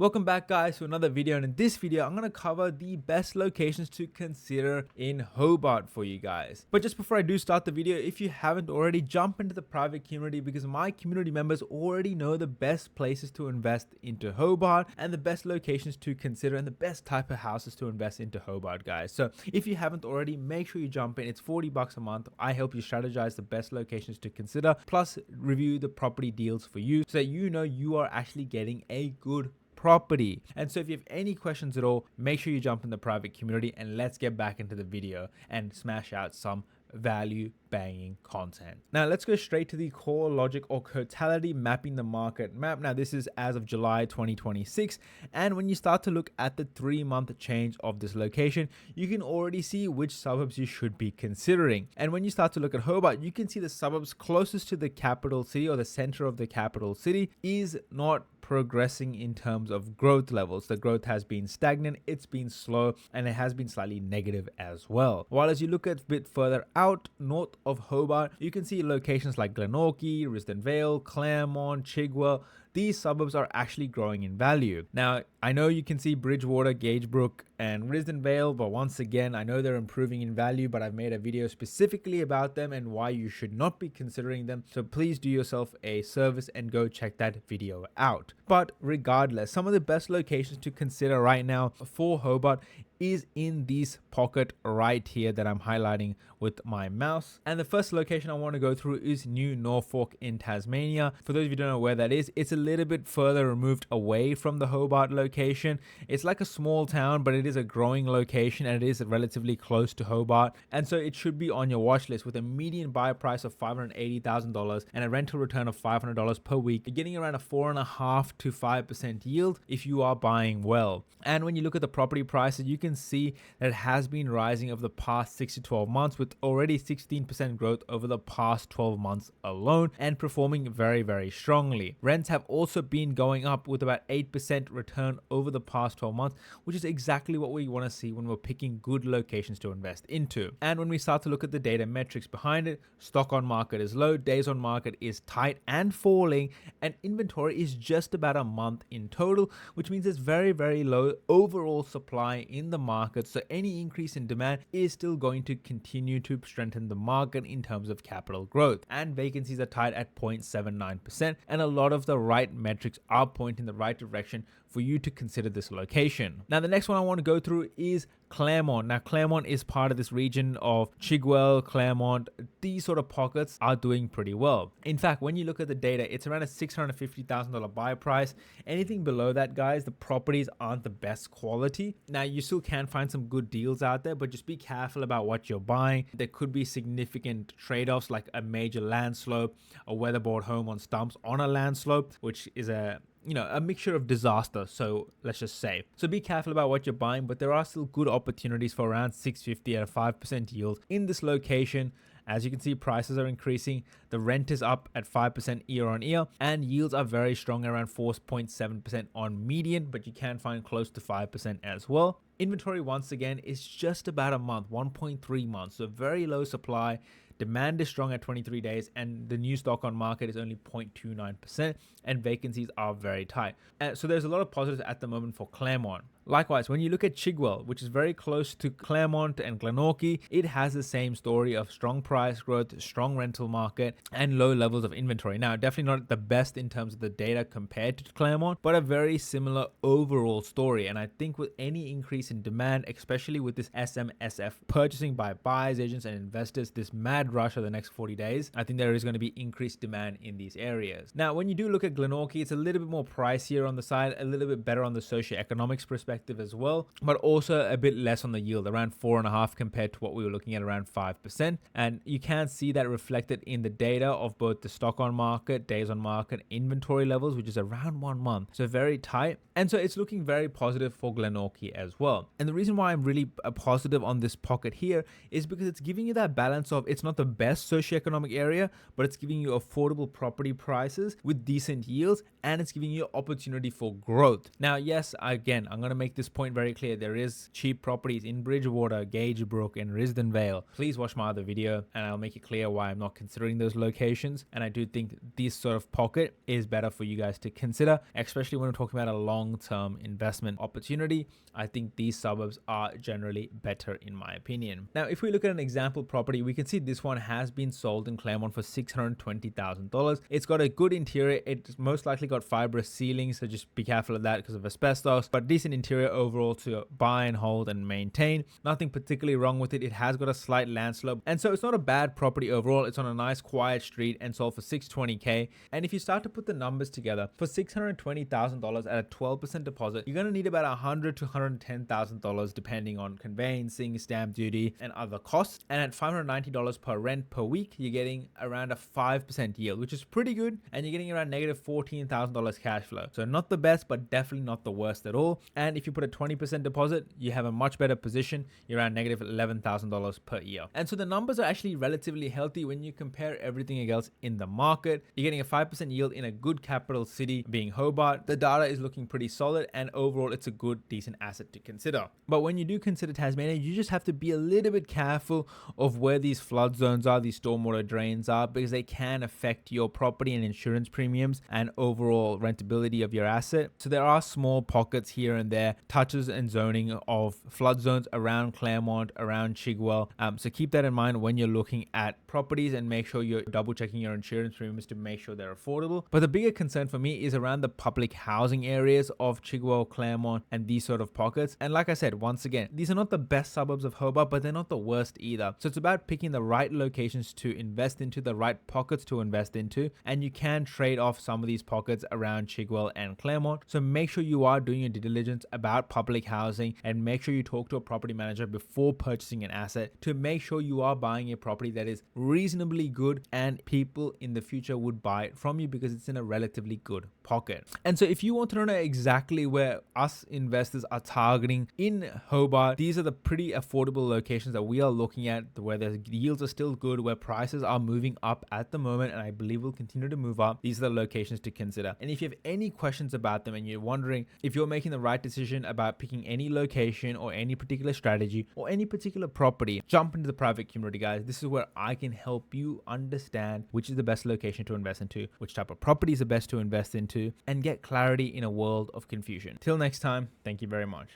Welcome back guys to another video, and in this video I'm going to cover the best locations to consider in Hobart for you guys. But just before I do start the video, if you haven't already, jump into the private community because my community members already know the best places to invest into Hobart and the best locations to consider and the best type of houses to invest into Hobart, guys. So if you haven't already, make sure you jump in. It's $40 a month. I help you strategize the best locations to consider, plus review the property deals for you so that you know you are actually getting a good property. And so if you have any questions at all, make sure you jump in the private community and let's get back into the video and smash out some value banging content. Now let's go straight to the core logic or totality mapping the market map. Now this is as of July 2026, and when you start to look at the 3-month change of this location, you can already see which suburbs you should be considering. And when you start to look at Hobart, you can see the suburbs closest to the capital city or the center of the capital city is not progressing in terms of growth levels. The growth has been stagnant, it's been slow, and it has been slightly negative as well. While as you look at a bit further out north of Hobart, you can see locations like Glenorchy, Risdon Vale, Claremont, Chigwell. These suburbs are actually growing in value. Now, I know you can see Bridgewater, Gagebrook, and Risdon Vale, but once again, I know they're improving in value, but I've made a video specifically about them and why you should not be considering them. So please do yourself a service and go check that video out. But regardless, some of the best locations to consider right now for Hobart is in this pocket right here that I'm highlighting with my mouse. And the first location I want to go through is New Norfolk in Tasmania. For those of you who don't know where that is, it's a little bit further removed away from the Hobart location. It's like a small town, but it is a growing location and it is relatively close to Hobart. And so it should be on your watch list with a median buy price of $580,000 and a rental return of $500 per week. You're getting around a 4.5% to 5% yield if you are buying well. And when you look at the property prices, you can see that it has been rising over the past 6 to 12 months with already 16% growth over the past 12 months alone and performing very, very strongly. Rents have also been going up with about 8% return over the past 12 months, which is exactly what we want to see when we're picking good locations to invest into. And when we start to look at the data metrics behind it, stock on market is low, days on market is tight and falling, and inventory is just about a month in total, which means there's very, very low overall supply in the market. So any increase in demand is still going to continue to strengthen the market in terms of capital growth. And vacancies are tight at 0.79%, and a lot of the right metrics are pointing in the right direction for you to consider this location. Now the next one I want to go through is Claremont. Now Claremont is part of this region of Chigwell, Claremont. These sort of pockets are doing pretty well. In fact, when you look at the data, it's around a $650,000 buy price. Anything below that, guys, the properties aren't the best quality. Now you still can find some good deals out there, but just be careful about what you're buying. There could be significant trade-offs like a major land slope, a weatherboard home on stumps on a land slope, which is a mixture of disaster, so let's just say. So be careful about what you're buying, but there are still good opportunities for around $650 at a 5% yield in this location. As you can see, prices are increasing, the rent is up at 5% year on year, and yields are very strong around 4.7% on median, but you can find close to 5% as well. Inventory, once again, is just about a month, 1.3 months, so very low supply. Demand is strong at 23 days, and the new stock on market is only 0.29%, and vacancies are very tight. So there's a lot of positives at the moment for Claremont. Likewise, when you look at Chigwell, which is very close to Claremont and Glenorchy, it has the same story of strong price growth, strong rental market, and low levels of inventory. Now, definitely not the best in terms of the data compared to Claremont, but a very similar overall story. And I think with any increase in demand, especially with this SMSF purchasing by buyers, agents, and investors, this mad rush of the next 40 days, I think there is going to be increased demand in these areas. Now, when you do look at Glenorchy, it's a little bit more pricier on the side, a little bit better on the socioeconomics perspective as well, but also a bit less on the yield, around 4.5% compared to what we were looking at around 5%. And you can see that reflected in the data of both the stock on market, days on market, inventory levels, which is around 1 month. So very tight. And so it's looking very positive for Glenorchy as well. And the reason why I'm really positive on this pocket here is because it's giving you that balance of it's not the best socioeconomic area, but it's giving you affordable property prices with decent yields, and it's giving you opportunity for growth. Now, yes, again, I'm going to make this point very clear. There is cheap properties in Bridgewater, Gagebrook, and Risdon Vale. Please watch my other video and I'll make it clear why I'm not considering those locations. And I do think this sort of pocket is better for you guys to consider, especially when we're talking about a long-term investment opportunity. I think these suburbs are generally better in my opinion. Now, if we look at an example property, we can see this one has been sold in Claremont for $620,000. It's got a good interior. It's most likely got fibrous ceilings, so just be careful of that because of asbestos, but decent interior overall to buy and hold and maintain. Nothing particularly wrong with it. It has got a slight land slope, and so it's not a bad property overall. It's on a nice quiet street and sold for $620K. And if you start to put the numbers together, for $620,000 at a 12% deposit, you're going to need about $100,000 to $110,000 depending on conveyancing, stamp duty, and other costs. And at $590 per rent per week, you're getting around a 5% yield, which is pretty good. And you're getting around negative $14,000 cash flow. So not the best, but definitely not the worst at all. And if you put a 20% deposit, you have a much better position. You're around negative $11,000 per year. And so the numbers are actually relatively healthy when you compare everything else in the market. You're getting a 5% yield in a good capital city being Hobart. The data is looking pretty solid, and overall it's a good, decent asset to consider. But when you do consider Tasmania, you just have to be a little bit careful of where these flood zones are, these stormwater drains are, because they can affect your property and insurance premiums and overall rentability of your asset. So there are small pockets here and there, touches and zoning of flood zones around Claremont, around Chigwell. So keep that in mind when you're looking at properties, and make sure you're double checking your insurance premiums to make sure they're affordable. But the bigger concern for me is around the public housing areas of Chigwell, Claremont, and these sort of pockets. And like I said, once again, these are not the best suburbs of Hobart, but they're not the worst either. So it's about picking the right locations to invest into, the right pockets to invest into, and you can trade off some of these pockets around Chigwell and Claremont. So make sure you are doing your due diligence about public housing, and make sure you talk to a property manager before purchasing an asset to make sure you are buying a property that is reasonably good and people in the future would buy it from you because it's in a relatively good pocket. And so if you want to know exactly where us investors are targeting in Hobart, these are the pretty affordable locations that we are looking at, where the yields are still good, where prices are moving up at the moment, and I believe will continue to move up. These are the locations to consider. And if you have any questions about them and you're wondering if you're making the right decision about picking any location or any particular strategy or any particular property, jump into the private community, guys. This is where I can help you understand which is the best location to invest into, which type of property is the best to invest into, and get clarity in a world of confusion. Till next time, thank you very much.